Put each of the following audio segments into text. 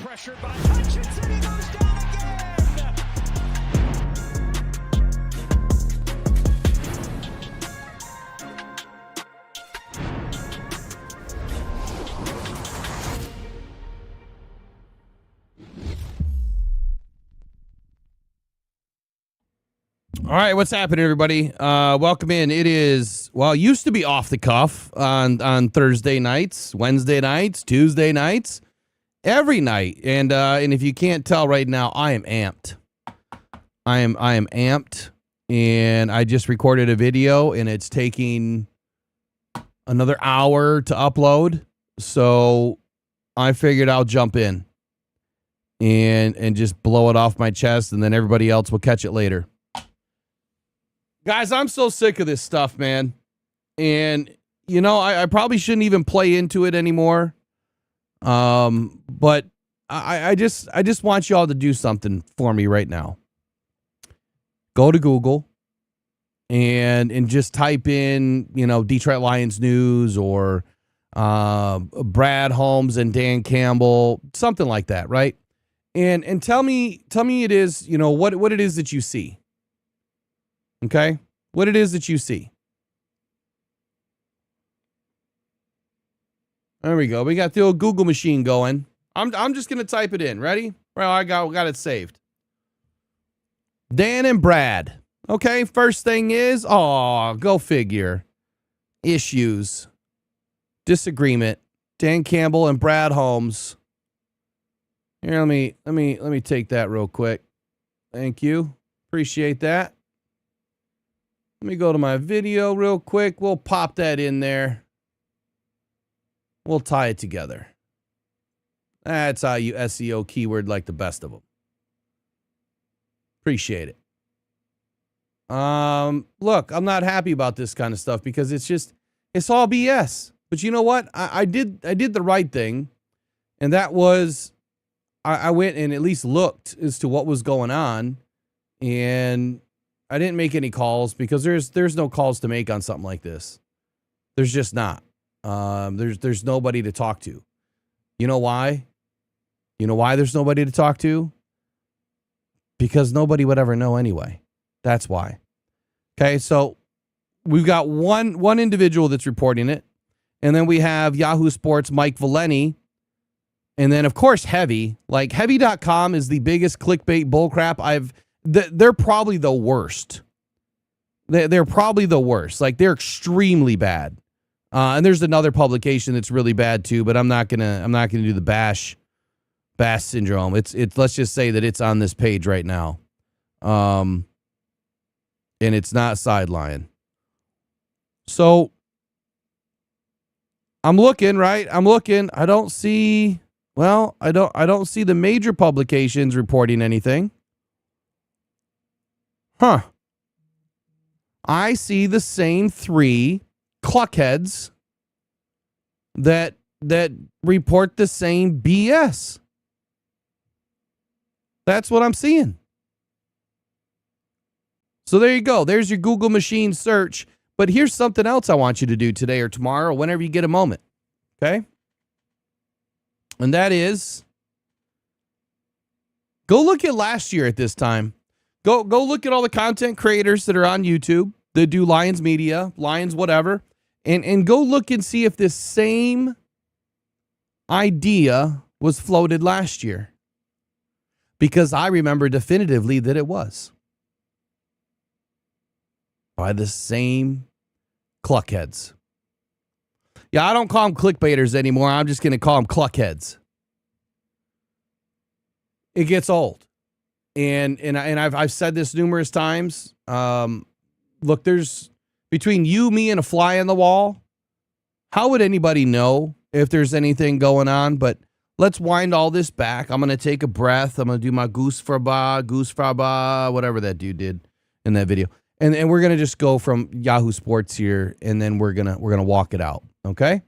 Pressured by Hutchinson, he goes down again. All right, what's happening, everybody? Welcome in. It is, well, it used to be off the cuff on Thursday nights, Wednesday nights, Tuesday nights, every night. And if you can't tell right now, I am amped. I am amped, and I just recorded a video, and it's taking another hour to upload. So I figured I'll jump in and just blow it off my chest, and then everybody else will catch it later. Guys, I'm so sick of this stuff, man. And, you know, I probably shouldn't even play into it anymore. But I just want y'all to do something for me right now. Go to Google and just type in, you know, Detroit Lions news or Brad Holmes and Dan Campbell, something like that, right? And tell me it is, you know, what it is that you see. Okay? What it is that you see. There we go. We got the old Google machine going. I'm just going to type it in. Ready? Well, I got it saved. Dan and Brad. Okay, first thing is, go figure. Issues. Disagreement. Dan Campbell and Brad Holmes. Here, let me take that real quick. Thank you. Appreciate that. Let me go to my video real quick. We'll pop that in there. We'll tie it together. That's how you SEO keyword like the best of them. Appreciate it. Look, I'm not happy about this kind of stuff because it's all BS. But you know what? I did the right thing. And that was, I went and at least looked as to what was going on. And I didn't make any calls because there's no calls to make on something like this. There's just not. There's nobody to talk to. You know why? You know why there's nobody to talk to? Because nobody would ever know anyway. That's why. Okay, so we've got one individual that's reporting it, and then we have Yahoo Sports' Mike Valeni, and then of course Heavy. Like Heavy.com is the biggest clickbait bullcrap they're probably the worst. They're probably the worst. Like they're extremely bad. And there's another publication that's really bad too, but I'm not gonna do the bash syndrome. It's let's just say that it's on this page right now. And it's not Sideline. So I'm looking, right? I don't see the major publications reporting anything. Huh. I see the same three cluckheads that report the same BS. That's what I'm seeing. So there you go. There's your Google machine search. But here's something else I want you to do today or tomorrow, whenever you get a moment. Okay? And that is, go look at last year at this time. Go look at all the content creators that are on YouTube that do Lions media, Lions whatever, and go look and see if this same idea was floated last year. Because I remember definitively that it was. By the same cluckheads. Yeah, I don't call them clickbaiters anymore. I'm just going to call them cluckheads. It gets old. And I've said this numerous times. Look, there's between you, me, and a fly on the wall. How would anybody know if there's anything going on? But let's wind all this back. I'm going to take a breath. I'm going to do my goose fraba, whatever that dude did in that video. And we're going to just go from Yahoo Sports here, and then we're going to walk it out. Okay?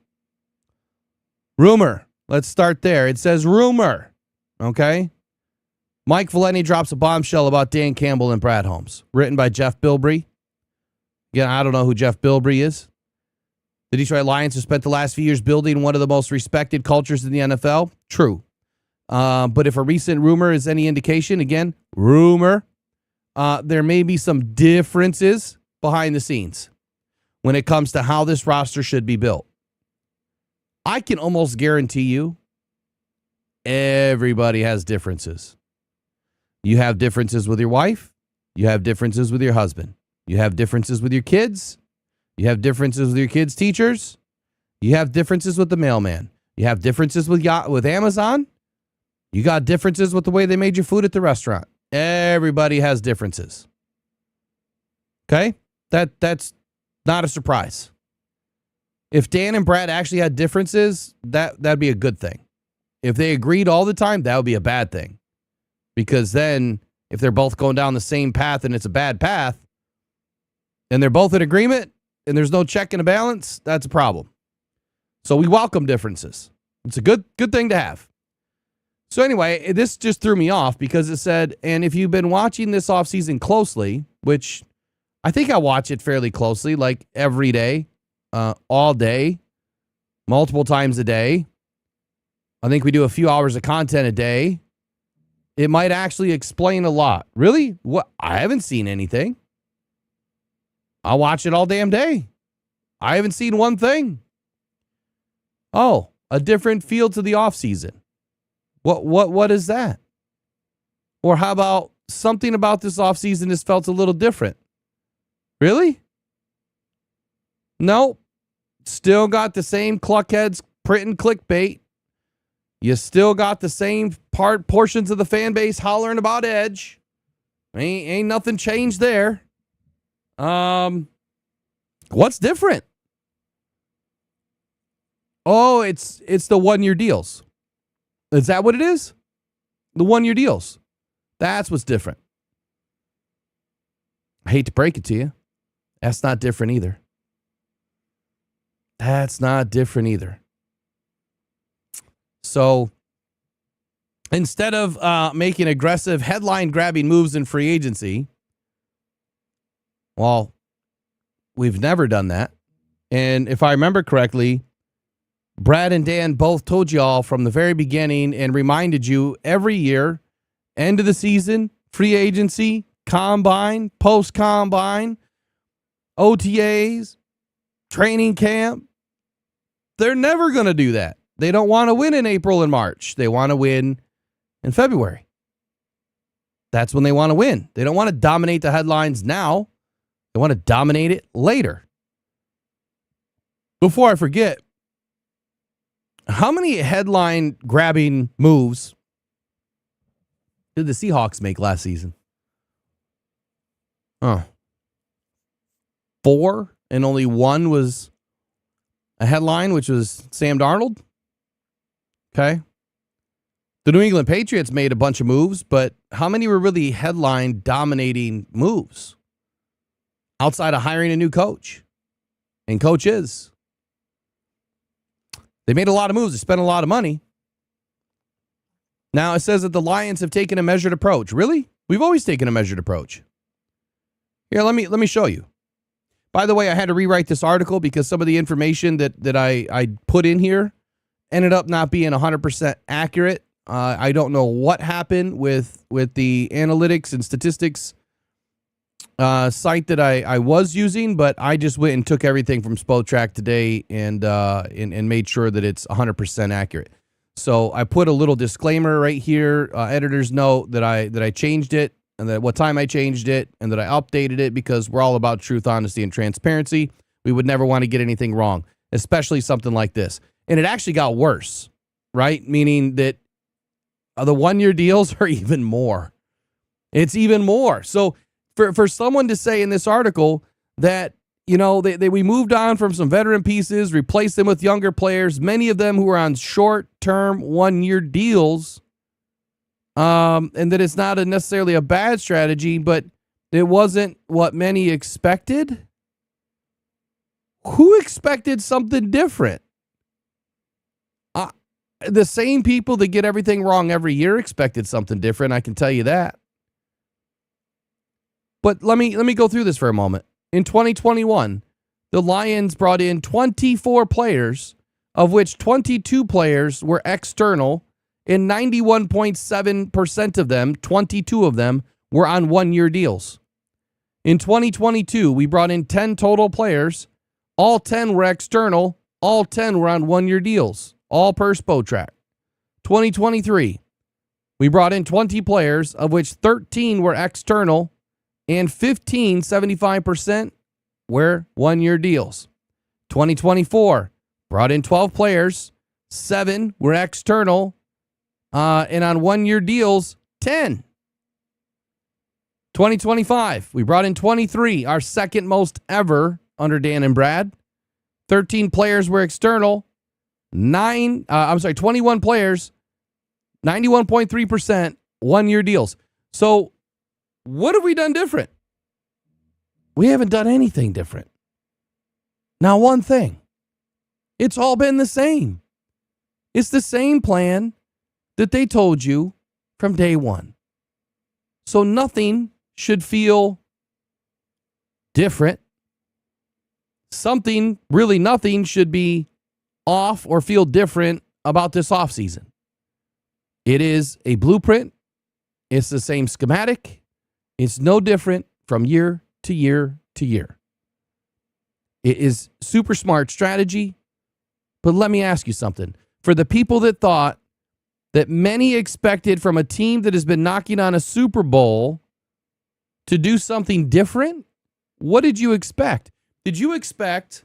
Rumor. Let's start there. It says rumor. Okay? Mike Valeni drops a bombshell about Dan Campbell and Brad Holmes. Written by Jeff Bilbrey. Again, I don't know who Jeff Bilbrey is. The Detroit Lions have spent the last few years building one of the most respected cultures in the NFL. True. But if a recent rumor is any indication, again, rumor, there may be some differences behind the scenes when it comes to how this roster should be built. I can almost guarantee you everybody has differences. You have differences with your wife. You have differences with your husband. You have differences with your kids. You have differences with your kids' teachers. You have differences with the mailman. You have differences with Amazon. You got differences with the way they made your food at the restaurant. Everybody has differences. Okay? That's not a surprise. If Dan and Brad actually had differences, that'd be a good thing. If they agreed all the time, that would be a bad thing. Because then, if they're both going down the same path and it's a bad path, and they're both in agreement, and there's no check and a balance, that's a problem. So we welcome differences. It's a good thing to have. So anyway, this just threw me off because it said, and if you've been watching this offseason closely, which I think I watch it fairly closely, like every day, all day, multiple times a day. I think we do a few hours of content a day. It might actually explain a lot. Really? What? I haven't seen anything. I watch it all damn day. I haven't seen one thing. Oh, a different feel to the offseason. What is that? Or how about something about this offseason has felt a little different? Really? Nope. Still got the same cluckheads printing clickbait. You still got the same portions of the fan base hollering about Edge. Ain't nothing changed there. What's different? Oh, it's the 1-year deals. Is that what it is? The 1-year deals. That's what's different. I hate to break it to you. That's not different either. That's not different either. So instead of making aggressive headline-grabbing moves in free agency, well, we've never done that. And if I remember correctly, Brad and Dan both told you all from the very beginning and reminded you every year, end of the season, free agency, combine, post-combine, OTAs, training camp. They're never going to do that. They don't want to win in April and March. They want to win in February. That's when they want to win. They don't want to dominate the headlines now. They want to dominate it later. Before I forget, how many headline-grabbing moves did the Seahawks make last season? 4, and only 1 was a headline, which was Sam Darnold. Okay. The New England Patriots made a bunch of moves, but how many were really headline-dominating moves outside of hiring a new coach and coaches? They made a lot of moves. They spent a lot of money. Now it says that the Lions have taken a measured approach. Really? We've always taken a measured approach. Here, let me show you. By the way, I had to rewrite this article because some of the information that I put in here ended up not being 100% accurate. I don't know what happened with the analytics and statistics site that I was using, but I just went and took everything from SpoTrack today and made sure that it's 100% accurate. So I put a little disclaimer right here, editor's note that I changed it and that what time I changed it and that I updated it because we're all about truth, honesty, and transparency. We would never want to get anything wrong, especially something like this. And it actually got worse, right? Meaning that the 1-year deals are even more. It's even more. So for someone to say in this article that, you know, we moved on from some veteran pieces, replaced them with younger players, many of them who are on short-term 1-year deals, and that it's not necessarily a bad strategy, but it wasn't what many expected. Who expected something different? The same people that get everything wrong every year expected something different, I can tell you that. But let me go through this for a moment. In 2021, the Lions brought in 24 players, of which 22 players were external and 91.7% of them, 22 of them, were on one-year deals. In 2022, we brought in 10 total players. All 10 were external. All 10 were on one-year deals, all per Spotrac. 2023, we brought in 20 players, of which 13 were external, and 15, 75%, were one-year deals. 2024, brought in 12 players, 7 were external, and on one-year deals, 10. 2025, we brought in 23, our second most ever under Dan and Brad. 13 players were external. 21 players, 91.3%, one-year deals. So what have we done different? We haven't done anything different. Now, one thing, it's all been the same. It's the same plan that they told you from day one. So nothing should feel different. Nothing should be off or feel different about this offseason. It is a blueprint. It's the same schematic. It's no different from year to year to year. It is super smart strategy. But let me ask you something. For the people that thought that many expected from a team that has been knocking on a Super Bowl to do something different, what did you expect? Did you expect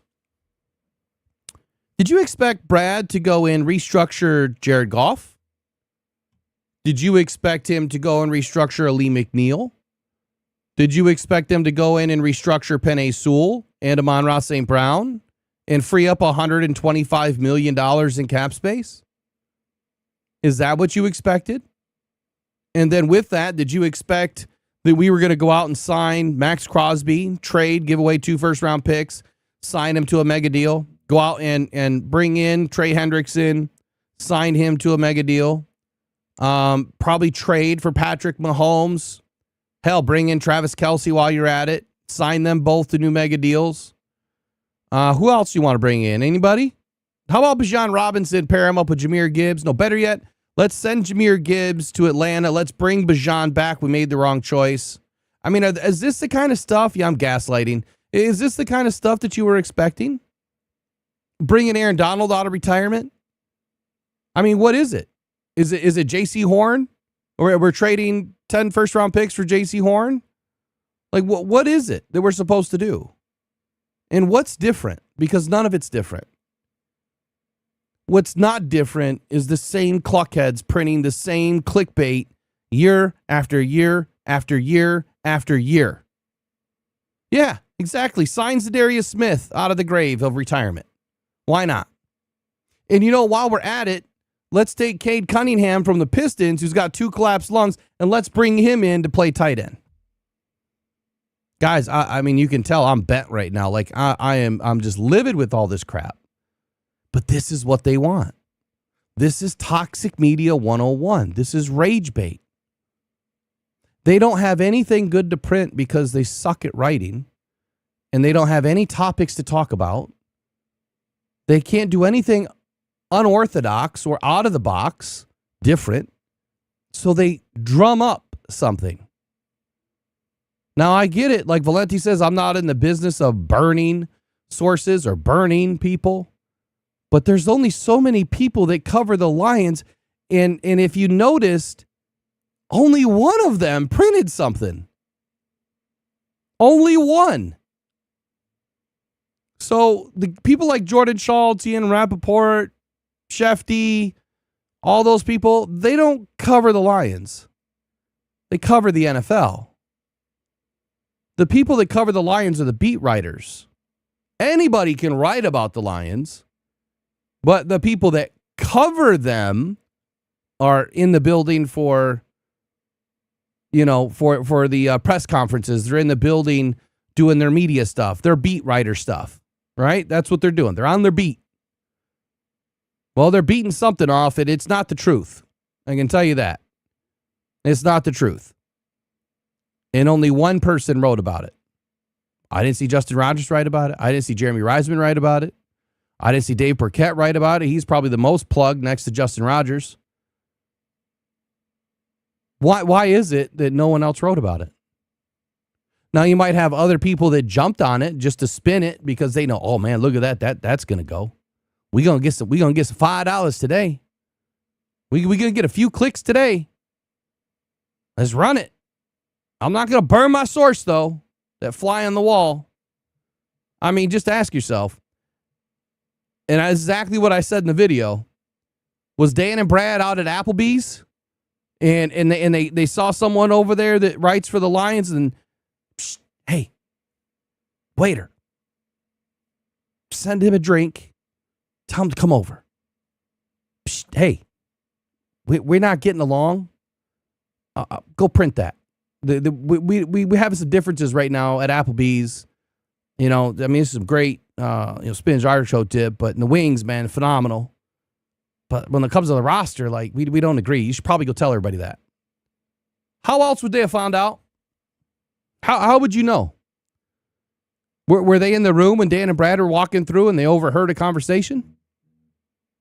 Brad to go and restructure Jared Goff? Did you expect him to go and restructure Ali McNeil? Did you expect them to go in and restructure Penei Sewell and Amon-Ra St. Brown and free up $125 million in cap space? Is that what you expected? And then with that, did you expect that we were going to go out and sign Max Crosby, trade, give away 2 first-round picks, sign him to a mega deal, go out and bring in Trey Hendrickson, sign him to a mega deal, probably trade for Patrick Mahomes, hell, bring in Travis Kelce while you're at it, sign them both to new mega deals. Who else do you want to bring in? Anybody? How about Bijan Robinson, pair him up with Jahmyr Gibbs? No, better yet, let's send Jahmyr Gibbs to Atlanta. Let's bring Bijan back. We made the wrong choice. I mean, is this the kind of stuff? Yeah, I'm gaslighting. Is this the kind of stuff that you were expecting? Bringing Aaron Donald out of retirement? I mean, what is it? Is it J.C. Horn? Or we're trading 10 first-round picks for J.C. Horn? Like, what is it that we're supposed to do? And what's different? Because none of it's different. What's not different is the same cluckheads printing the same clickbait year after year after year after year. Yeah, exactly. Signs Zadarius Smith out of the grave of retirement. Why not? And you know, while we're at it, let's take Cade Cunningham from the Pistons, who's got 2 collapsed lungs, and let's bring him in to play tight end. Guys, I mean, you can tell I'm bent right now. Like I'm just livid with all this crap. But this is what they want. This is toxic media 101. This is rage bait. They don't have anything good to print because they suck at writing, and they don't have any topics to talk about. They can't do anything unorthodox or out of the box, different. So they drum up something. Now, I get it. Like Valenti says, I'm not in the business of burning sources or burning people. But there's only so many people that cover the Lions. And if you noticed, only one of them printed something. Only one. So the people like Jordan Schultz, Ian Rappaport, Shefty, all those people, they don't cover the Lions. They cover the NFL. The people that cover the Lions are the beat writers. Anybody can write about the Lions. But the people that cover them are in the building for, you know, for the press conferences. They're in the building doing their media stuff, their beat writer stuff, right? That's what they're doing. They're on their beat. Well, they're beating something off, and it's not the truth. I can tell you that. It's not the truth. And only one person wrote about it. I didn't see Justin Rogers write about it. I didn't see Jeremy Reisman write about it. I didn't see Dave Burkett write about it. He's probably the most plugged next to Justin Rogers. Why is it that no one else wrote about it? Now you might have other people that jumped on it just to spin it because they know, oh man, look at that's gonna go. We gonna get some $5 today. We gonna get a few clicks today. Let's run it. I'm not gonna burn my source though. That fly on the wall. I mean, just ask yourself. And that's exactly what I said in the video. Was Dan and Brad out at Applebee's? And they saw someone over there that writes for the Lions and, psst, hey, waiter, send him a drink. Tell him to come over. Psst, hey, we're not getting along. Go print that. We have some differences right now at Applebee's. You know, I mean, it's some great, spinach artichoke dip, but in the wings, man, phenomenal. But when it comes to the roster, like, we don't agree. You should probably go tell everybody that. How else would they have found out? How would you know? Were they in the room when Dan and Brad were walking through and they overheard a conversation?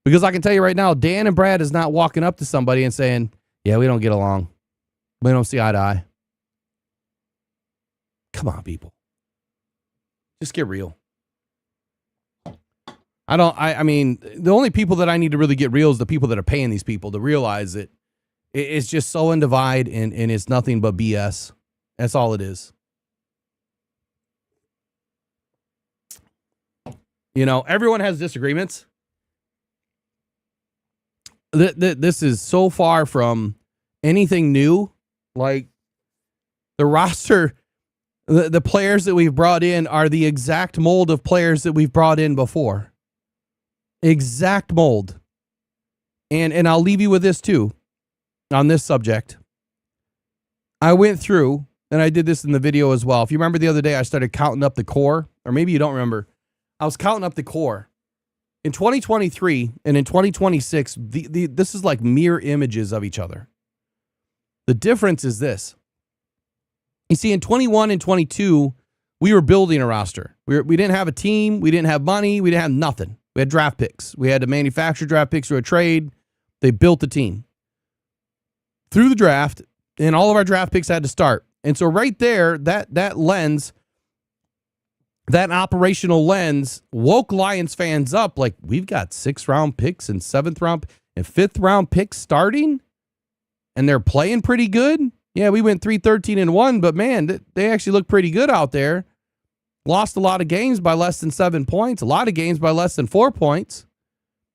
Because I can tell you right now, Dan and Brad is not walking up to somebody and saying, yeah, we don't get along. We don't see eye to eye. Come on, people. Just get real. I mean, the only people that I need to really get real is the people that are paying these people to realize that it's just so in divide and it's nothing but BS. That's all it is. You know, everyone has disagreements. This is so far from anything new. Like, the roster, the players that we've brought in are the exact mold of players that we've brought in before. Exact mold. And I'll leave you with this too on this subject. I went through, and I did this in the video as well. If you remember the other day, I started counting up the core, or maybe you don't remember. I was counting up the core. In 2023 and in 2026, this is like mirror images of each other. The difference is this. You see, in 21 and 22, we were building a roster. We didn't have a team. We didn't have money. We didn't have nothing. We had draft picks. We had to manufacture draft picks through a trade. They built the team. Through the draft, and all of our draft picks had to start. And so right there, that lens, that operational lens woke Lions fans up. Like, we've got 6th round picks and 7th round and 5th round picks starting, and they're playing pretty good. Yeah, we went 3-13-1, but man, they actually look pretty good out there. Lost a lot of games by less than 7 points, a lot of games by less than 4 points.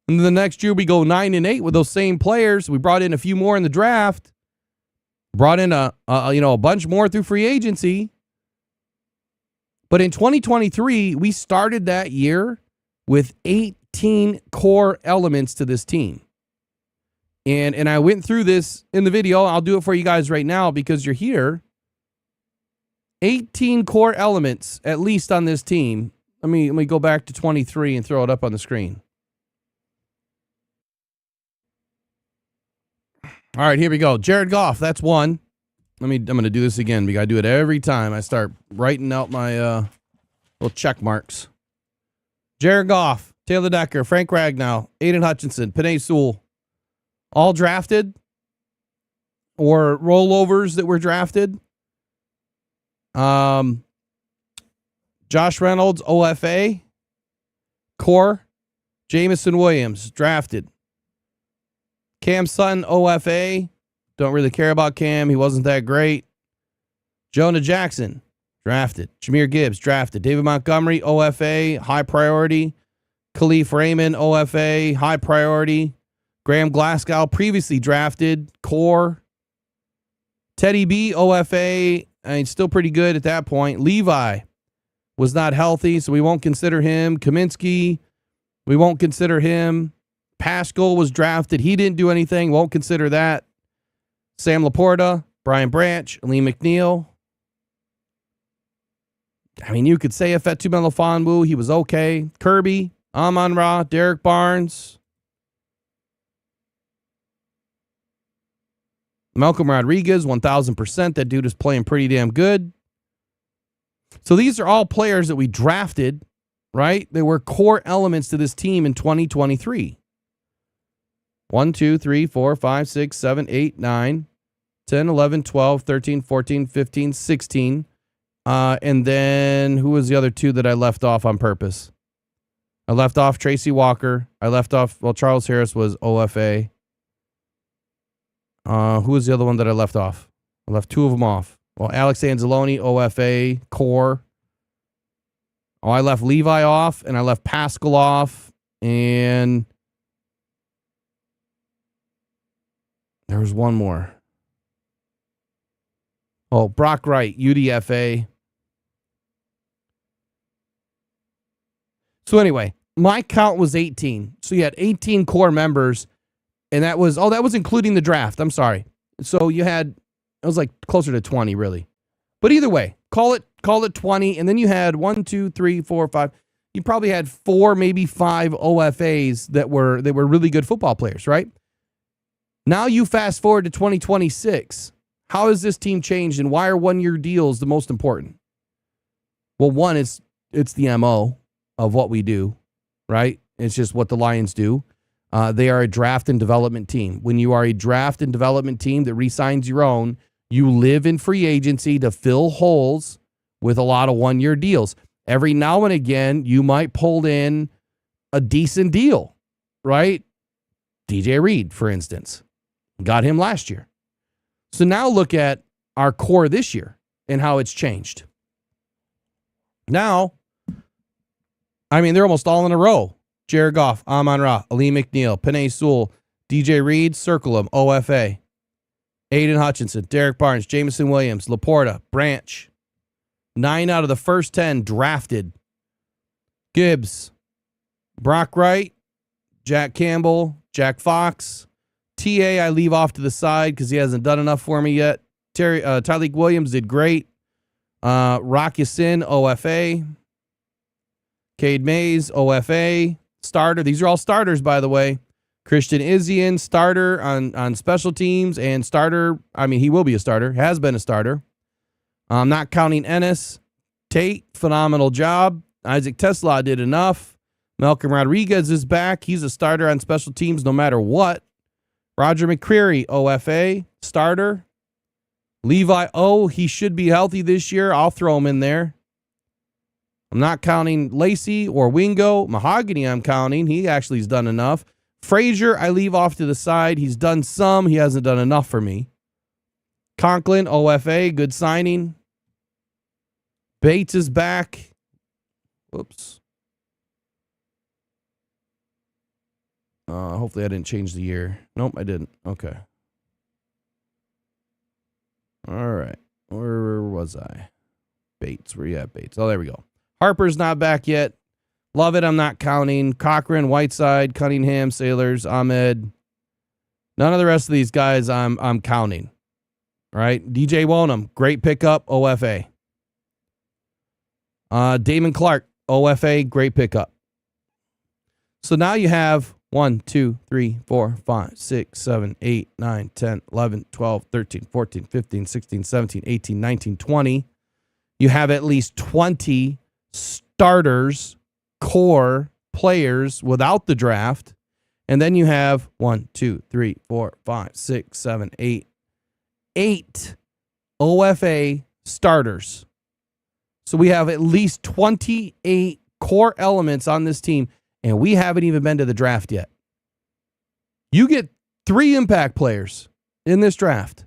And then the next year we go 9-8 with those same players. We brought in a few more in the draft. Brought in a bunch more through free agency. But in 2023, we started that year with 18 core elements to this team. And I went through this in the video. I'll do it for you guys right now because you're here. 18 core elements, at least on this team. Let me go back to 23 and throw it up on the screen. All right, here we go. Jared Goff, that's one. I'm going to do this again because I do it every time I start writing out my little check marks. Jared Goff, Taylor Decker, Frank Ragnow, Aiden Hutchinson, Penei Sewell, all drafted or rollovers that were drafted. Josh Reynolds, OFA, core. Jamison Williams, drafted. Cam Sutton, OFA. Don't really care about Cam. He wasn't that great. Jonah Jackson, drafted. Jahmyr Gibbs, drafted. David Montgomery, OFA, high priority. Khalif Raymond, OFA, high priority. Graham Glasgow, previously drafted, core. Teddy B, OFA, I mean, still pretty good at that point. Levi was not healthy, so we won't consider him. Kaminsky, we won't consider him. Pascal was drafted. He didn't do anything. Won't consider that. Sam Laporta, Brian Branch, Lee McNeil. I mean, you could say Ifeatu Melifonwu, he was okay. Kirby, Amon-Ra, Derek Barnes. Malcolm Rodriguez, 1,000%. That dude is playing pretty damn good. So these are all players that we drafted, right? They were core elements to this team in 2023. 1, 2, 3, 4, 5, 6, 7, 8, 9, 10, 11, 12, 13, 14, 15, 16. And then who was the other two that I left off on purpose? I left off Tracy Walker. I left off, well, Charles Harris was OFA. Who was the other one that I left off? I left two of them off. Well, Alex Anzalone, OFA, core. Oh, I left Levi off, and I left Pascal off, and there was one more. Oh, Brock Wright, UDFA. So anyway, my count was 18. So you had 18 core members, and that was including the draft. I'm sorry. So you had, it was like closer to 20, really. But either way, call it 20, and then you had 1, 2, 3, 4, 5. You probably had 4, maybe 5 OFAs that were really good football players, right? Now you fast forward to 2026. How has this team changed, and why are one-year deals the most important? Well, one, it's the MO of what we do, right? It's just what the Lions do. They are a draft and development team. When you are a draft and development team that re-signs your own, you live in free agency to fill holes with a lot of one-year deals. Every now and again, you might pull in a decent deal, right? DJ Reed, for instance. Got him last year. So now look at our core this year and how it's changed. Now, I mean, they're almost all in a row. Jared Goff, Amon-Ra, Ali McNeil, Penei Sewell, DJ Reed, circle him, OFA. Aiden Hutchinson, Derek Barnes, Jameson Williams, Laporta, Branch. 9 out of the first 10 drafted. Gibbs, Brock Wright, Jack Campbell, Jack Fox. TA I leave off to the side because he hasn't done enough for me yet. Tyleik Williams did great. Rock Ya-Sin, OFA. Cade Mays, OFA. Starter. These are all starters, by the way. Christian Izzian, starter on special teams, and starter, I mean, he will be a starter. Has been a starter. I'm not counting Ennis. Tate, phenomenal job. Isaac Tesla did enough. Malcolm Rodriguez is back. He's a starter on special teams no matter what. Roger McCreary, OFA, starter. Levi, he should be healthy this year. I'll throw him in there. I'm not counting Lacey or Wingo. Mahogany I'm counting. He actually has done enough. Frazier, I leave off to the side. He's done some. He hasn't done enough for me. Conklin, OFA, good signing. Bates is back. Whoops. Hopefully I didn't change the year. Nope, I didn't. Okay. All right. Where was I? Bates. Where you at, Bates? Oh, there we go. Harper's not back yet. Love it. I'm not counting. Cochran, Whiteside, Cunningham, Sailors, Ahmed. None of the rest of these guys I'm counting. All right. DJ Wonham, great pickup, OFA. Damon Clark, OFA, great pickup. So now you have 1, 2, 3, 4, 5, 6, 7, 8, 9, 10, 11, 12, 13, 14, 15, 16, 17, 18, 19, 20. You have at least 20 starters, core players without the draft. And then you have 1, 2, 3, 4, 5, 6, 7, 8 OFA starters. So we have at least 28 core elements on this team, and we haven't even been to the draft yet. You get 3 impact players in this draft.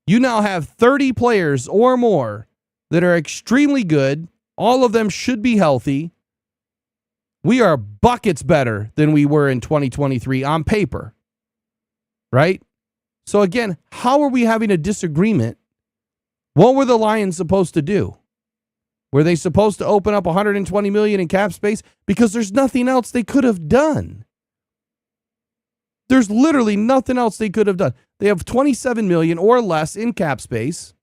You now have 30 players or more that are extremely good. All of them should be healthy. We are buckets better than we were in 2023 on paper, right? So again, how are we having a disagreement? What were the Lions supposed to do? Were they supposed to open up $120 million in cap space? Because there's nothing else they could have done. There's literally nothing else they could have done. They have $27 million or less in cap space.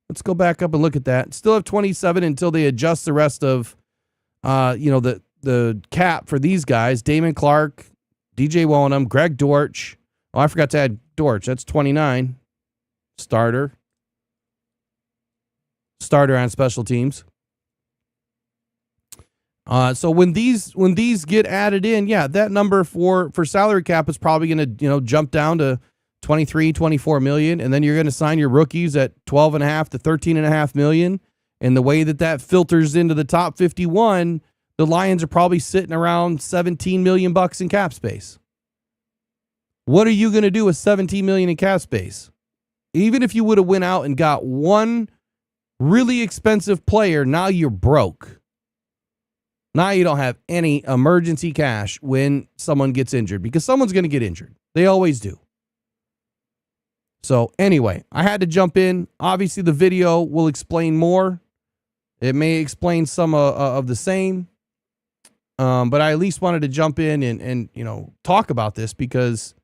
Let's go back up and look at that. Still have 27 until they adjust the rest of, the cap for these guys. Damon Clark, DJ Wonham, Greg Dortch. Oh, I forgot to add Dortch. That's 29. Starter on special teams. So when these get added in, yeah, that number for salary cap is probably going to, jump down to 23, 24 million, and then you're going to sign your rookies at 12.5 to 13.5 million. And the way that filters into the top 51, the Lions are probably sitting around 17 million bucks in cap space. What are you going to do with 17 million in cap space? Even if you would have went out and got one really expensive player, now you're broke. Now you don't have any emergency cash when someone gets injured, because someone's going to get injured. They always do. So anyway, I had to jump in. Obviously, the video will explain more. It may explain some of the same. But I at least wanted to jump in and talk about this, because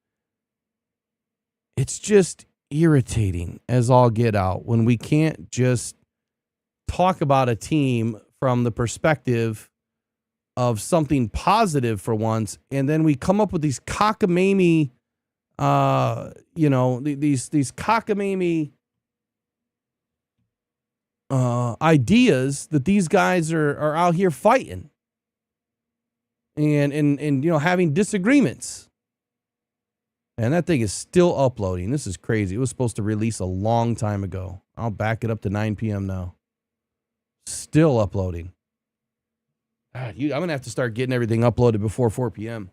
it's just irritating as all get out when we can't just talk about a team from the perspective of something positive for once, and then we come up with these cockamamie, these cockamamie ideas that these guys are out here fighting and having disagreements. And that thing is still uploading. This is crazy. It was supposed to release a long time ago. I'll back it up to 9 p.m. now. Still uploading. God, I'm going to have to start getting everything uploaded before 4 p.m.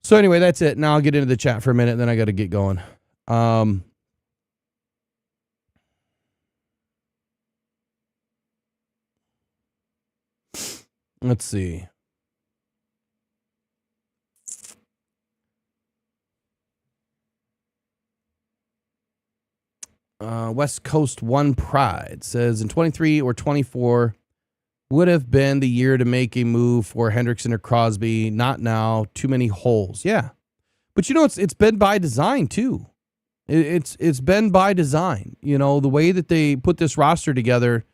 So anyway, that's it. Now I'll get into the chat for a minute, then I got to get going. Let's see. West Coast One Pride says in 23 or 24 would have been the year to make a move for Hendrickson or Crosby. Not now. Too many holes. Yeah, but it's been by design too. It's been by design. The way that they put this roster together.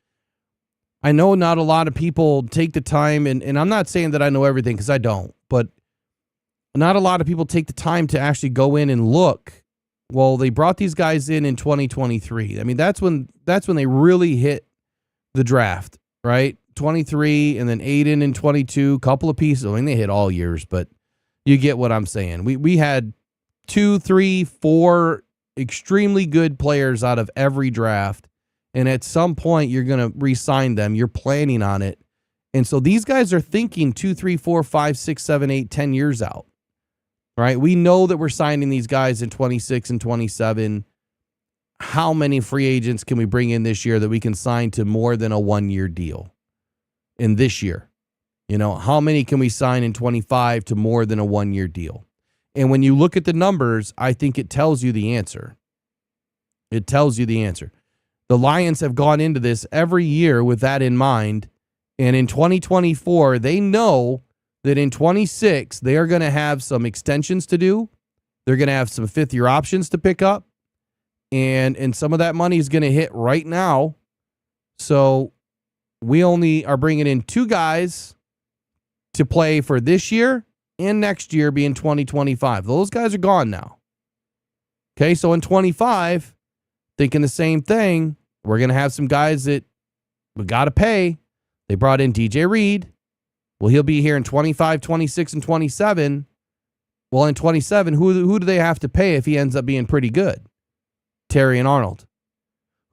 I know not a lot of people take the time, and I'm not saying that I know everything, because I don't, but not a lot of people take the time to actually go in and look. Well, they brought these guys in 2023. I mean, that's when they really hit the draft, right? 23, and then Aiden in 22, couple of pieces. I mean, they hit all years, but you get what I'm saying. We had 2, 3, 4 extremely good players out of every draft, and at some point you're going to re-sign them. You're planning on it. And so these guys are thinking 2, 3, 4, 5, 6, 7, 8, 10 years out. Right? We know that we're signing these guys in 26 and 27. How many free agents can we bring in this year that we can sign to more than a 1-year deal in this year? How many can we sign in 25 to more than a 1-year deal? And when you look at the numbers, I think it tells you the answer. It tells you the answer. The Lions have gone into this every year with that in mind. And in 2024, they know that in 26, they are going to have some extensions to do. They're going to have some fifth-year options to pick up. And some of that money is going to hit right now. So we only are bringing in 2 guys to play for this year and next year, being 2025. Those guys are gone now. Okay, so in 25, thinking the same thing, we're going to have some guys that we got to pay. They brought in DJ Reed. Well, he'll be here in 25, 26, and 27. Well, in 27, who do they have to pay if he ends up being pretty good? Terry and Arnold.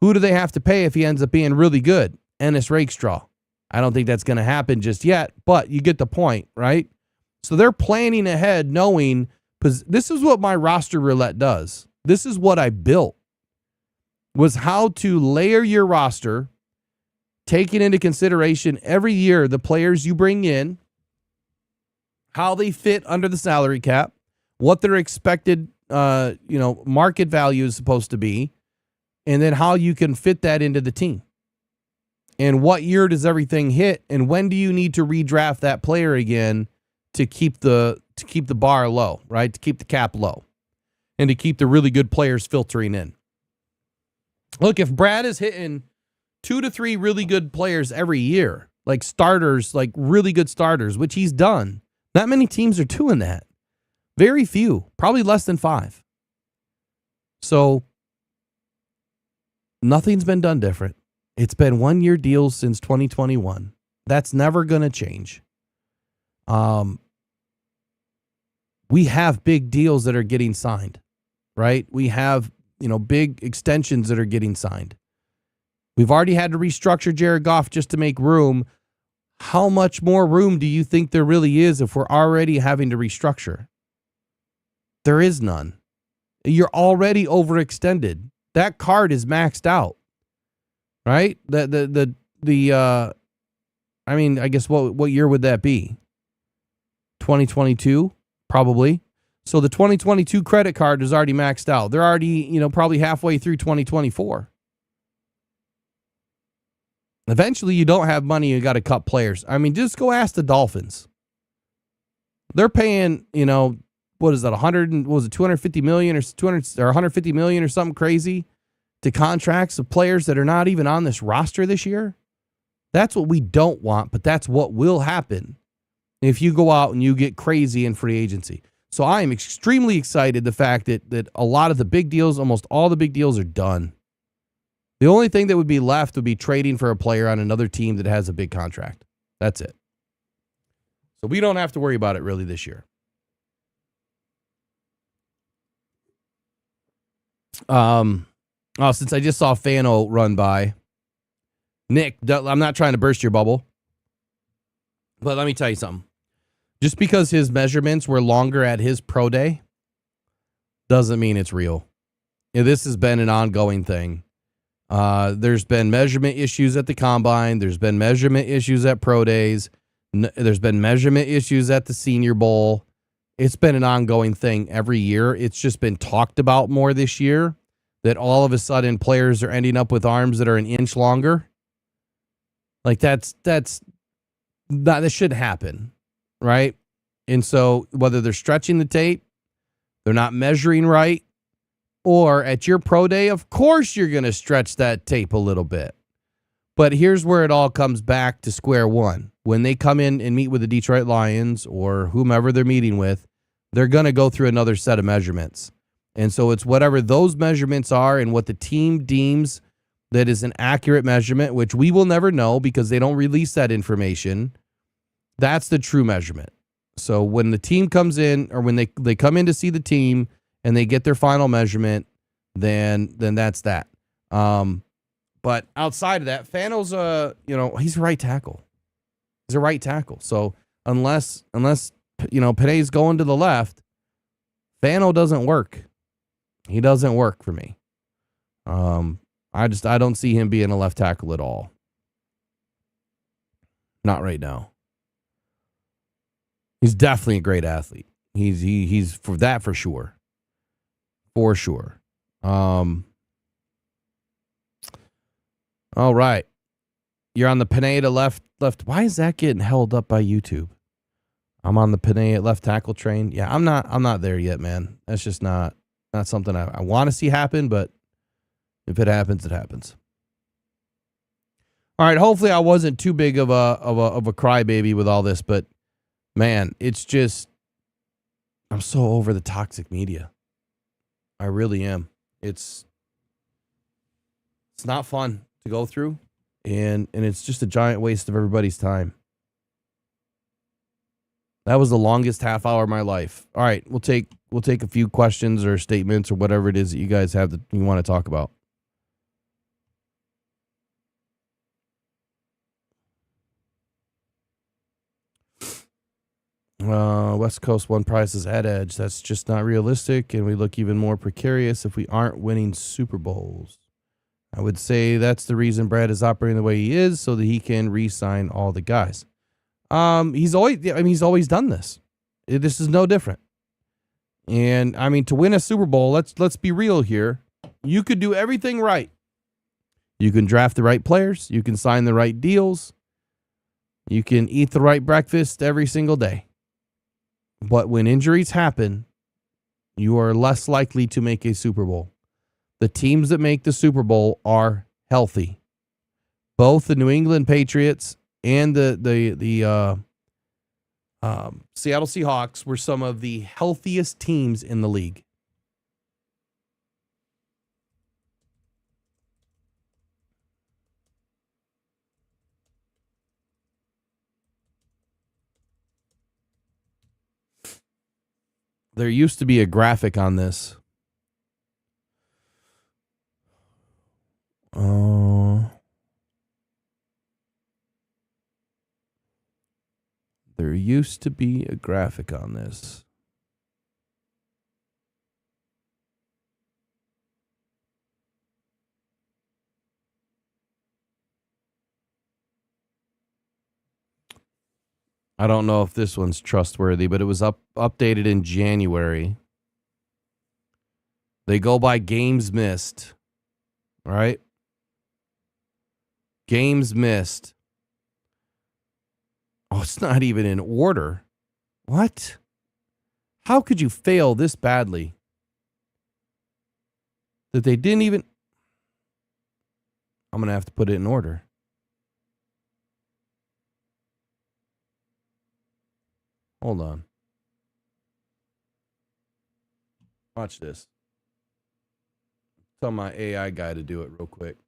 Who do they have to pay if he ends up being really good? Ennis Rakestraw. I don't think that's going to happen just yet, but you get the point, right? So they're planning ahead, knowing, because this is what my roster roulette does. This is what I built, was how to layer your roster, taking into consideration every year the players you bring in, how they fit under the salary cap, what their expected market value is supposed to be, and then how you can fit that into the team. And what year does everything hit, and when do you need to redraft that player again to keep the bar low, right? To keep the cap low and to keep the really good players filtering in. Look, if Brad is hitting 2 to 3 really good players every year, like starters, like really good starters, which he's done. Not many teams are doing that. Very few, probably less than 5. So nothing's been done different. It's been 1-year deals since 2021. That's never going to change. we have big deals that are getting signed, right? We have, big extensions that are getting signed. We've already had to restructure Jared Goff just to make room. How much more room do you think there really is if we're already having to restructure? There is none. You're already overextended. That card is maxed out, right? I guess what year would that be? 2022, probably. So the 2022 credit card is already maxed out. They're already, probably halfway through 2024. Eventually, you don't have money. You got to cut players. I mean, just go ask the Dolphins. They're paying, what is that? 250 million or 200 or 150 million or something crazy to contracts of players that are not even on this roster this year. That's what we don't want, but that's what will happen if you go out and you get crazy in free agency. So I am extremely excited the fact that a lot of the big deals, almost all the big deals are done. The only thing that would be left would be trading for a player on another team that has a big contract. That's it. So we don't have to worry about it really this year. Since I just saw Fano run by, Nick, I'm not trying to burst your bubble, but let me tell you something. Just because his measurements were longer at his pro day doesn't mean it's real. This has been an ongoing thing. There's been measurement issues at the combine. There's been measurement issues at pro days. There's been measurement issues at the Senior Bowl. It's been an ongoing thing every year. It's just been talked about more this year that all of a sudden players are ending up with arms that are an inch longer. Like that should happen, right? And so whether they're stretching the tape, they're not measuring right, or at your pro day, of course you're going to stretch that tape a little bit. But here's where it all comes back to square one. When they come in and meet with the Detroit Lions or whomever they're meeting with, they're going to go through another set of measurements. And so it's whatever those measurements are and what the team deems that is an accurate measurement, which we will never know because they don't release that information. That's the true measurement. So when the team comes in, or when they come in to see the team and they get their final measurement, then that's that. But outside of that, Fano's he's a right tackle. He's a right tackle. So unless Panay's going to the left, Fano doesn't work. He doesn't work for me. I don't see him being a left tackle at all. Not right now. He's definitely a great athlete. He's for that for sure. For sure. All right. You're on the Panay to left. Why is that getting held up by YouTube? I'm on the Panay at left tackle train. Yeah, I'm not there yet, man. That's just not something I want to see happen, but if it happens, it happens. All right, hopefully I wasn't too big of a crybaby with all this, but man, it's just I'm so over the toxic media. I really am. It's not fun to go through, and it's just a giant waste of everybody's time. That was the longest half hour of my life. All right, we'll take a few questions or statements or whatever it is that you guys have that you want to talk about. West Coast won prizes at Edge. That's just not realistic, and we look even more precarious if we aren't winning Super Bowls. I would say that's the reason Brad is operating the way he is, so that he can re-sign all the guys. He's always done this. This is no different. And I mean, to win a Super Bowl, let's be real here. You could do everything right. You can draft the right players. You can sign the right deals. You can eat the right breakfast every single day. But when injuries happen, you are less likely to make a Super Bowl. The teams that make the Super Bowl are healthy. Both the New England Patriots and the Seattle Seahawks were some of the healthiest teams in the league. There used to be a graphic on this. There used to be a graphic on this. I don't know if this one's trustworthy, but it was updated in January. They go by games missed. All right? Games missed. Oh, it's not even in order. What? How could you fail this badly? That they didn't even... I'm going to have to put it in order. Hold on. Watch this. Tell my AI guy to do it real quick.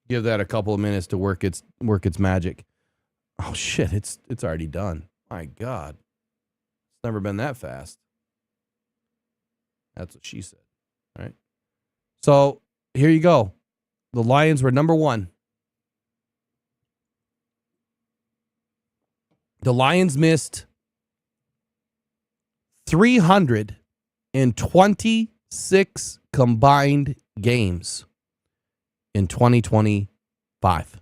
Give that a couple of minutes to work its magic. Oh shit, it's already done. My God. It's never been that fast. That's what she said. All right. So here you go. The Lions were number 1. The Lions missed 326 combined games in 2025.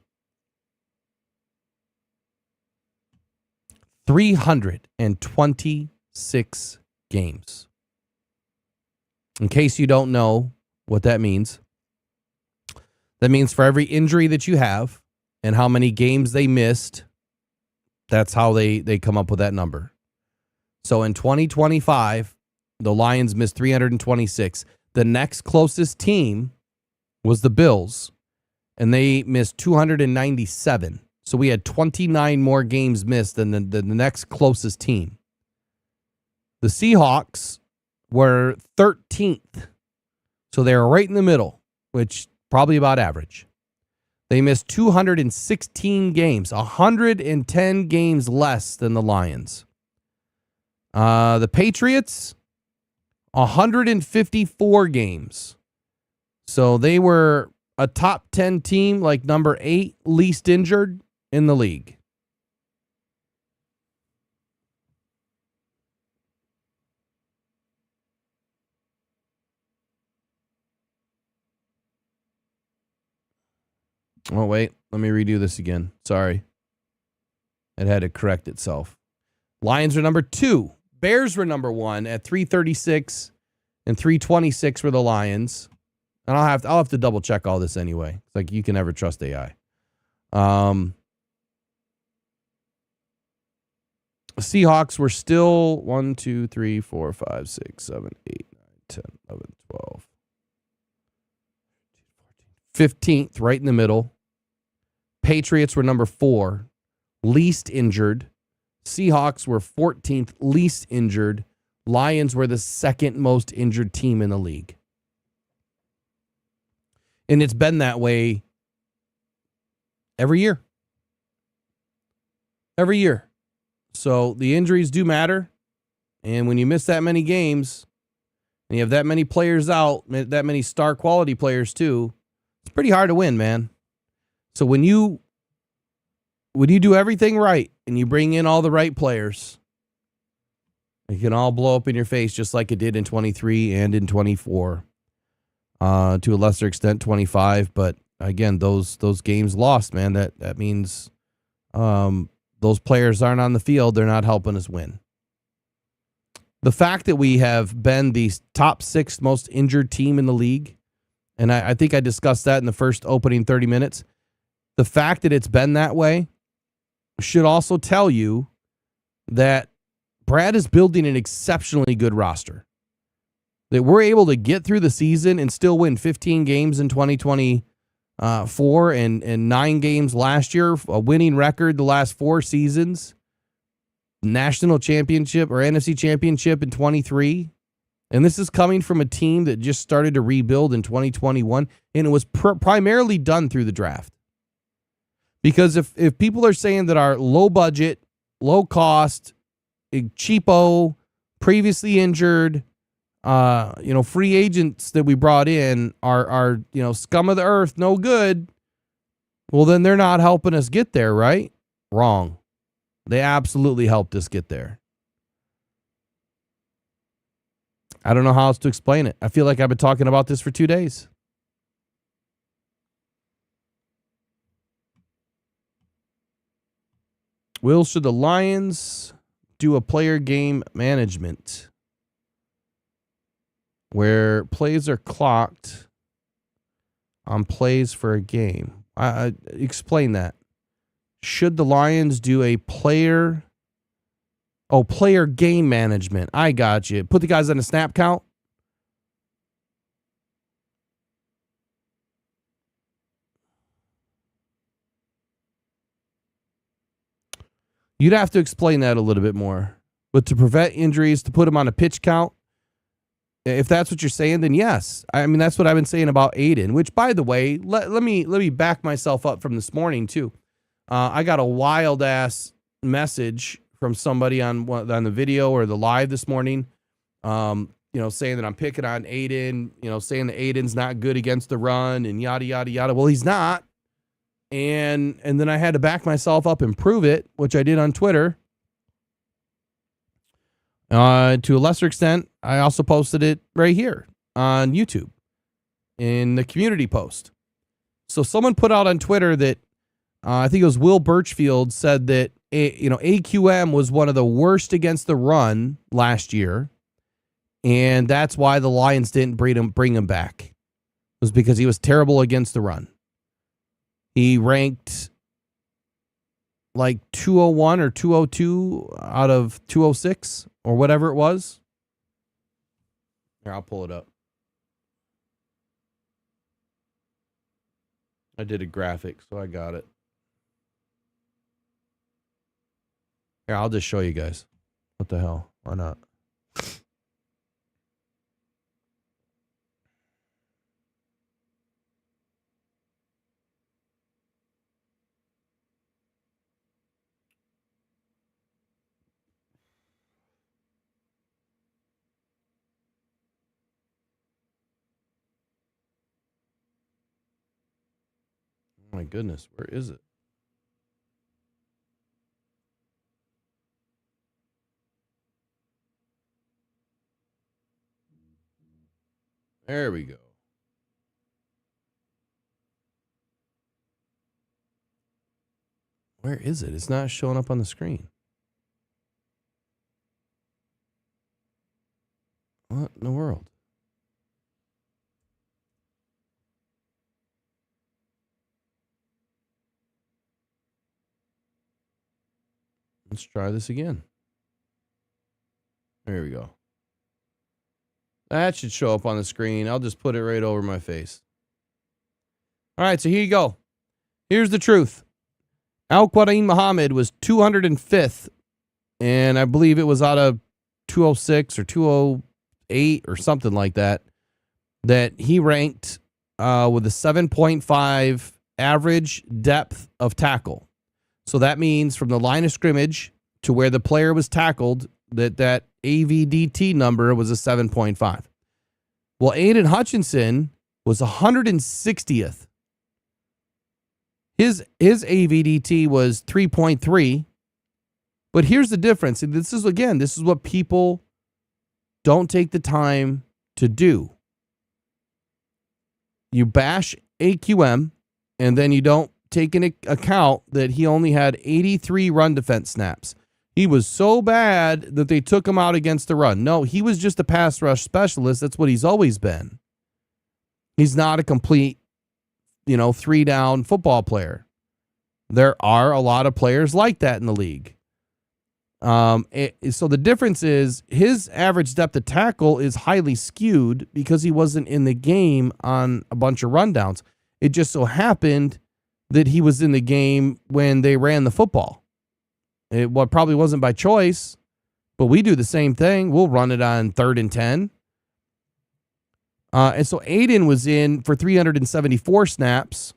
326 games. In case you don't know what that means for every injury that you have and how many games they missed, that's how they come up with that number. So in 2025, the Lions missed 326. The next closest team was the Bills, and they missed 297. So we had 29 more games missed than the next closest team. The Seahawks were 13th. So they were right in the middle, which probably about average. They missed 216 games, 110 games less than the Lions. The Patriots, 154 games. So they were a top 10 team, like number 8 least injured in the league. Oh, wait. Let me redo this again. Sorry. It had to correct itself. Lions were number 2. Bears were number 1 at 336, and 326 were the Lions. And I'll have to double check all this anyway. It's like you can never trust AI. Seahawks were still 1, 2, 3, 4, 5, 6, 7, 8, 9, 10, 11, 12. 15th, right in the middle. Patriots were number 4, least injured. Seahawks were 14th, least injured. Lions were the second most injured team in the league. And it's been that way every year. Every year. So the injuries do matter. And when you miss that many games, and you have that many players out, that many star quality players too, it's pretty hard to win, man. So when you do everything right and you bring in all the right players, it can all blow up in your face just like it did in 23 and in 24. To a lesser extent 25, but again, those games lost, man. That means those players aren't on the field. They're not helping us win. The fact that we have been the top 6 most injured team in the league, and I think I discussed that in the first opening 30 minutes. The fact that it's been that way should also tell you that Brad is building an exceptionally good roster. That we're able to get through the season and still win 15 games in 2025 4-9 games last year, a winning record the last 4 seasons, national championship or NFC championship in 23. And this is coming from a team that just started to rebuild in 2021, and it was primarily done through the draft. Because if people are saying that our low budget, low cost, cheapo, previously injured, free agents that we brought in are scum of the earth, no good, well, then they're not helping us get there, right? Wrong. They absolutely helped us get there. I don't know how else to explain it. I feel like I've been talking about this for 2 days. Will, should the Lions do a player game management where plays are clocked on plays for a game? Explain that. Should the Lions do a player game management? I got you. Put the guys on a snap count? You'd have to explain that a little bit more. But to prevent injuries, to put them on a pitch count, if that's what you're saying, then yes. I mean, that's what I've been saying about Aiden, which, by the way, let me back myself up from this morning, too. I got a wild-ass message from somebody on the video or the live this morning, saying that I'm picking on Aiden, saying that Aiden's not good against the run and yada, yada, yada. Well, he's not. And then I had to back myself up and prove it, which I did on Twitter. To a lesser extent, I also posted it right here on YouTube in the community post. So someone put out on Twitter that I think it was Will Birchfield said that AQM was one of the worst against the run last year, and that's why the Lions didn't bring him back. It was because he was terrible against the run. He ranked like 201 or 202 out of 206 or whatever it was. Here, I'll pull it up. I did a graphic, so I got it. Here, I'll just show you guys. What the hell? Why not? Oh my goodness, where is it? There we go. Where is it? It's not showing up on the screen. What in the world? Let's try this again. There we go. That should show up on the screen. I'll just put it right over my face. All right, so here you go. Here's the truth. Al-Quadin Muhammad was 205th, and I believe it was out of 206 or 208 or something like that, that he ranked with a 7.5 average depth of tackle. So that means from the line of scrimmage to where the player was tackled, that AVDT number was a 7.5. Well, Aiden Hutchinson was 160th. His AVDT was 3.3. But here's the difference. And this is what people don't take the time to do. You bash AQM, and then you don't take into account that he only had 83 run defense snaps. He was so bad that they took him out against the run. No, he was just a pass rush specialist. That's what he's always been. He's not a complete, 3-down football player. There are a lot of players like that in the league. So the difference is his average depth of tackle is highly skewed because he wasn't in the game on a bunch of rundowns. It just so happened that he was in the game when they ran the football. It probably wasn't by choice, but we do the same thing. We'll run it on 3rd and 10. And so Aiden was in for 374 snaps,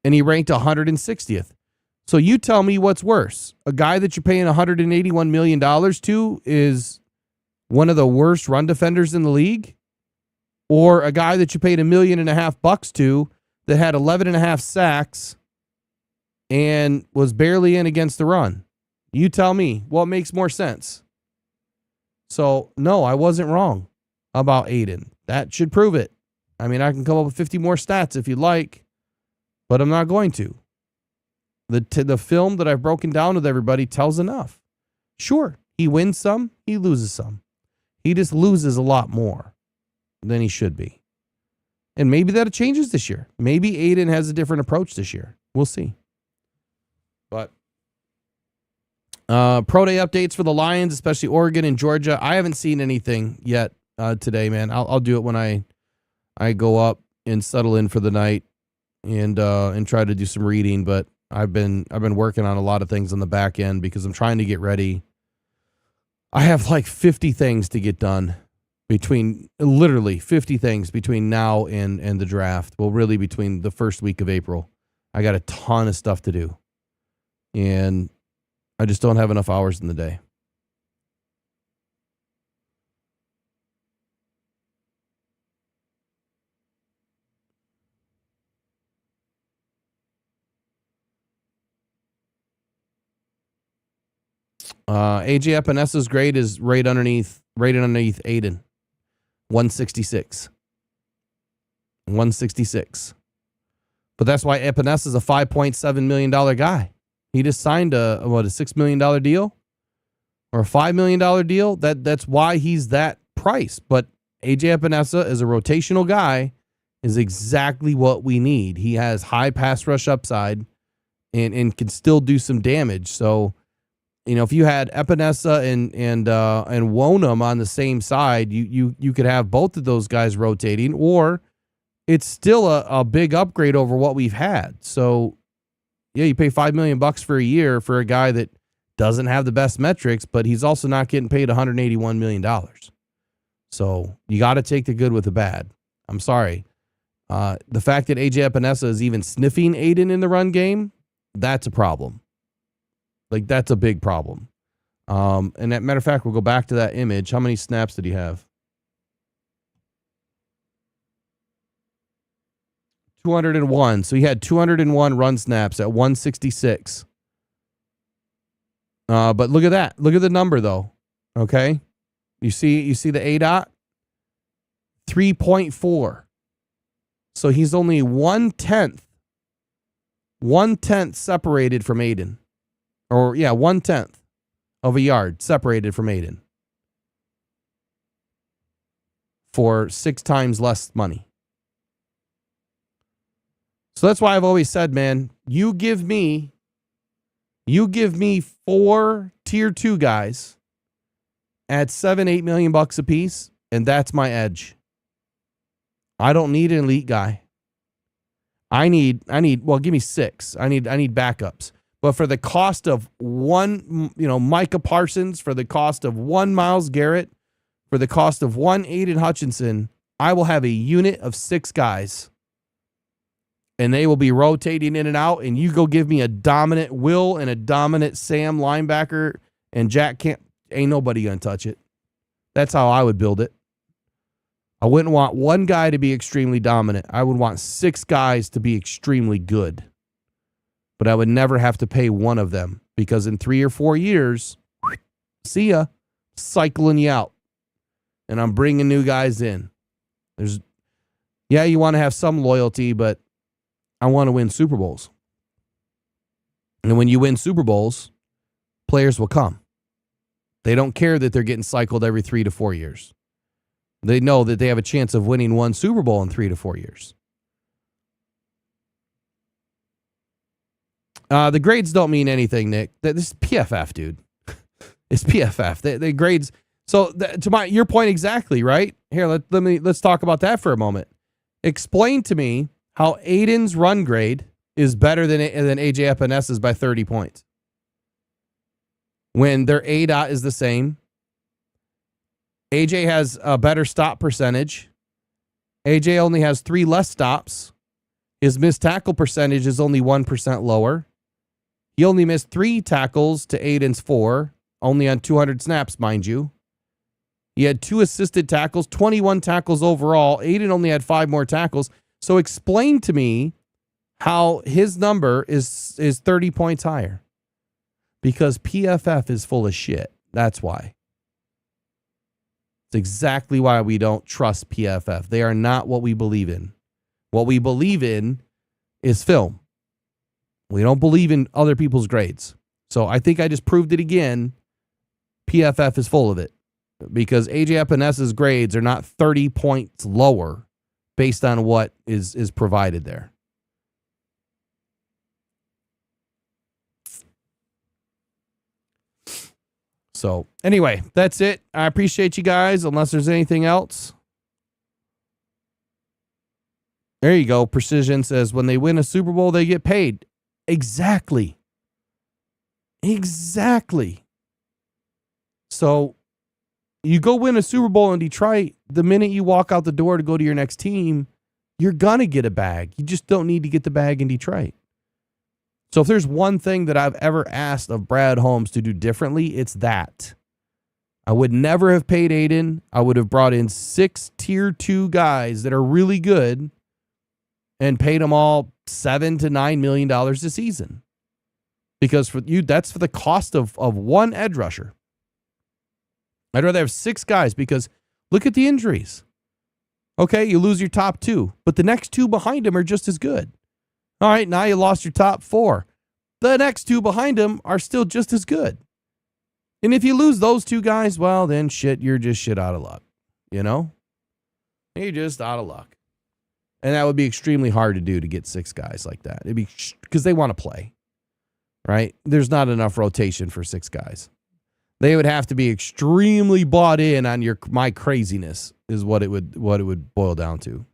and he ranked 160th. So you tell me what's worse. A guy that you're paying $181 million to is one of the worst run defenders in the league? Or a guy that you paid $1.5 million to that had 11.5 sacks and was barely in against the run? You tell me what makes more sense. So, no, I wasn't wrong about Aiden. That should prove it. I mean, I can come up with 50 more stats if you'd like, but I'm not going to. The film that I've broken down with everybody tells enough. Sure, he wins some, he loses some. He just loses a lot more than he should be. And maybe that changes this year. Maybe Aiden has a different approach this year. We'll see. But pro day updates for the Lions, especially Oregon and Georgia. I haven't seen anything yet today, man. I'll do it when I go up and settle in for the night and try to do some reading. But I've been working on a lot of things on the back end because I'm trying to get ready. I have like 50 things to get done literally 50 things between now and the draft. Well, really between the first week of April. I got a ton of stuff to do. And I just don't have enough hours in the day. AJ Epenesa's grade is right underneath Aiden. 166. 166. But that's why Epenesa's a $5.7 million guy. He just signed a $6 million deal or a $5 million deal. That's why he's that price. But AJ Epinesa as a rotational guy is exactly what we need. He has high pass rush upside and can still do some damage. So, you know, if you had Epinesa and Wonum on the same side, you could have both of those guys rotating, or it's still a big upgrade over what we've had. So, yeah, you pay $5 million for a year for a guy that doesn't have the best metrics, but he's also not getting paid $181 million. So you got to take the good with the bad. I'm sorry. The fact that AJ Epinesa is even sniffing Aiden in the run game, that's a problem. Like, that's a big problem. And as a matter of fact, we'll go back to that image. How many snaps did he have? 201. So he had 201 run snaps at 166. But look at that. Look at the number, though. Okay? You see the ADOT? 3.4. So he's only 1/10 separated from Aiden. Or, yeah, 1/10 of a yard separated from Aiden. For 6 times less money. So that's why I've always said, man, you give me 4 tier 2 guys at $7-8 million a piece, and that's my edge. I don't need an elite guy. I need well, give me 6. I need backups. But for the cost of one, Micah Parsons, for the cost of one Myles Garrett, for the cost of one Aiden Hutchinson, I will have a unit of 6 guys. And they will be rotating in and out, and you go give me a dominant Will and a dominant Sam linebacker and Jack Camp. Ain't nobody going to touch it. That's how I would build it. I wouldn't want one guy to be extremely dominant. I would want 6 guys to be extremely good. But I would never have to pay one of them, because in 3 or 4 years, see ya, cycling you out. And I'm bringing new guys in. You want to have some loyalty, but I want to win Super Bowls. And when you win Super Bowls, players will come. They don't care that they're getting cycled every 3 to 4 years. They know that they have a chance of winning one Super Bowl in 3 to 4 years. The grades don't mean anything, Nick. This is PFF, dude. It's PFF. The grades. So to your point exactly, right? Here, let's talk about that for a moment. Explain to me how Aiden's run grade is better than AJ Epinez's by 30 points. When their ADOT is the same. AJ has a better stop percentage. AJ only has 3 less stops. His missed tackle percentage is only 1% lower. He only missed 3 tackles to Aiden's 4, only on 200 snaps, mind you. He had 2 assisted tackles, 21 tackles overall. Aiden only had 5 more tackles. So explain to me how his number is 30 points higher. Because PFF is full of shit. That's why. It's exactly why we don't trust PFF. They are not what we believe in. What we believe in is film. We don't believe in other people's grades. So I think I just proved it again. PFF is full of it. Because AJ Epinez's grades are not 30 points lower based on what is provided there. So anyway, that's it. I appreciate you guys, unless there's anything else. There you go. Precision says when they win a Super Bowl, they get paid. Exactly. Exactly. So you go win a Super Bowl in Detroit, the minute you walk out the door to go to your next team, you're going to get a bag. You just don't need to get the bag in Detroit. So if there's one thing that I've ever asked of Brad Holmes to do differently, it's that. I would never have paid Aiden. I would have brought in 6 tier 2 guys that are really good and paid them all $7 to $9 million a season. Because for you, that's for the cost of one edge rusher. I'd rather have 6 guys because look at the injuries. Okay, you lose your top 2, but the next 2 behind him are just as good. All right, now you lost your top 4. The next 2 behind him are still just as good. And if you lose those 2 guys, well, then shit, you're just shit out of luck. You know? You're just out of luck. And that would be extremely hard to do to get 6 guys like that. It'd be because they want to play. Right? There's not enough rotation for 6 guys. They would have to be extremely bought in on my craziness is what it would boil down to.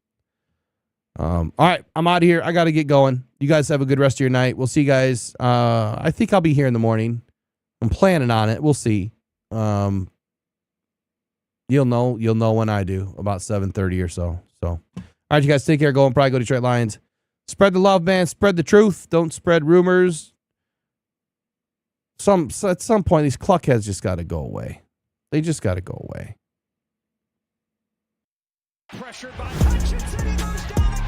All right, I'm out of here. I got to get going. You guys have a good rest of your night. We'll see you guys. I think I'll be here in the morning. I'm planning on it. We'll see. You'll know when I do, about 7:30 or so. So, all right, you guys take care. Go and probably go Detroit Lions. Spread the love, man. Spread the truth. Don't spread rumors. At some point, these cluckheads just got to go away. They just got to go away. Pressured by Hutchinson, he goes down.